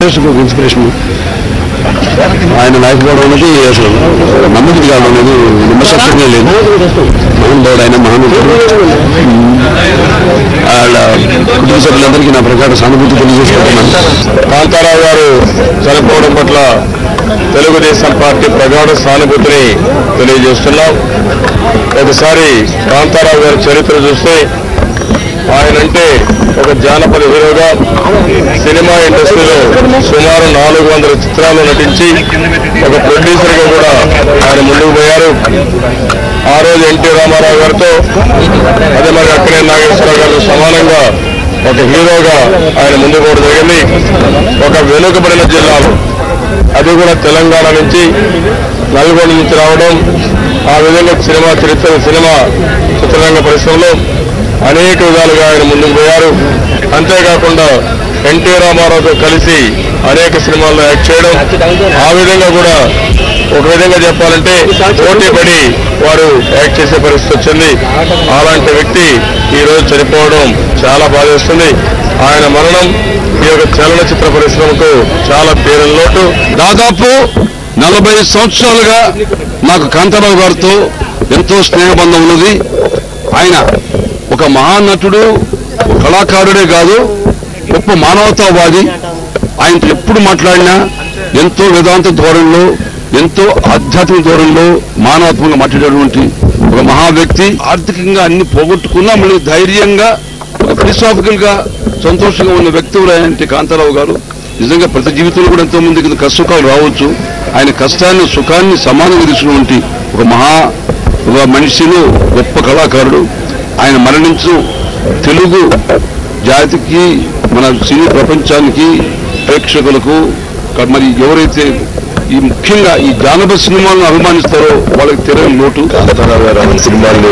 జనరేషన్కి ఒక ఇన్స్పిరేషన్. ఆయన లేకపోవడం అనేది అసలు నమ్మకం కావడం అనేది విమర్శంగా లేదు. మహానుభావుడు ఆయన, మహానుభావుడు. వాళ్ళ కుటుంబ సభ్యులందరికీ నా ప్రకారం సానుభూతి తెలియజేసుకుంటున్నాను. కాంతారావు గారు చనిపోవడం పట్ల తెలుగుదేశం పార్టీ ప్రగాఢ సానుభూతిని తెలియజేస్తున్నాం. ఒకసారి కాంతారావు గారి చరిత్ర చూస్తే ఆయనంటే ఒక జానపద హీరోగా సినిమా ఇండస్ట్రీలో సుమారు 400 చిత్రాలు నటించి ఒక ప్రొడ్యూసర్గా కూడా ఆయన ముందుకు పోయారు. ఆ రోజు ఎన్టీ రామారావు గారితో, అదే మరి అక్కడే నాగేశ్వరరావు గారితో సమానంగా ఒక హీరోగా ఆయన ముందుకు పోవడం జరిగింది. ఒక వెనుకబడిన జిల్లాలో, అది కూడా తెలంగాణ నుంచి, నల్గొండ నుంచి రావడం, ఆ విధంగా సినిమా చిత్రరంగ పరిశ్రమలో అనేక విధాలుగా ఆయన ముందుకు పోయారు. అంతేకాకుండా ఎన్టీ రామారావుతో కలిసి అనేక సినిమాల్లో యాక్ట్ చేయడం, ఆ విధంగా కూడా ఒక విధంగా చెప్పాలంటే పోటీ పడి వారు యాక్ట్ చేసే పరిస్థితి వచ్చింది. అలాంటి వ్యక్తి ఈ రోజు చనిపోవడం చాలా బాధేస్తుంది. ఆయన మరణం ఈ యొక్క చలనచిత్ర పరిశ్రమకు చాలా తీరని లోటు. దాదాపు 40 సంవత్సరాలుగా నాకు కాంతారావు గారితో ఎంతో స్నేహబంధం ఉన్నది. ఆయన ఒక మహానటుడు, కళాకారుడే కాదు, గొప్ప మానవతావాది. ఆయనతో ఎప్పుడు మాట్లాడినా ఎంతో వేదాంత ధోరణిలో, ఎంతో ఆధ్యాత్మిక ధోరణిలో మానవత్వంగా మాట్లాడేటువంటి ఒక మహా వ్యక్తి. ఆర్థికంగా అన్ని పోగొట్టుకున్నా మళ్ళీ ధైర్యంగా, ఫిలాసాఫికల్ గా సంతోషంగా ఉన్న వ్యక్తులు కాంతారావు గారు. నిజంగా ప్రతి జీవితంలో కూడా ఎంతో మందికి కష్టసుఖాలు రావచ్చు. ఆయన కష్టాన్ని, సుఖాన్ని సమానంగా తీసుకున్నటువంటి ఒక మనిషిలో గొప్ప కళాకారుడు. ఆయన మరణించు తెలుగు జాతికి, మన సినీ ప్రపంచానికి, ప్రేక్షకులకు, మరి ఎవరైతే ఈ ముఖ్యంగా ఈ జానపద సినిమాలను అభిమానిస్తారో వాళ్ళకి తెలియని లోటు. కాంతారావు గారు సినిమాలు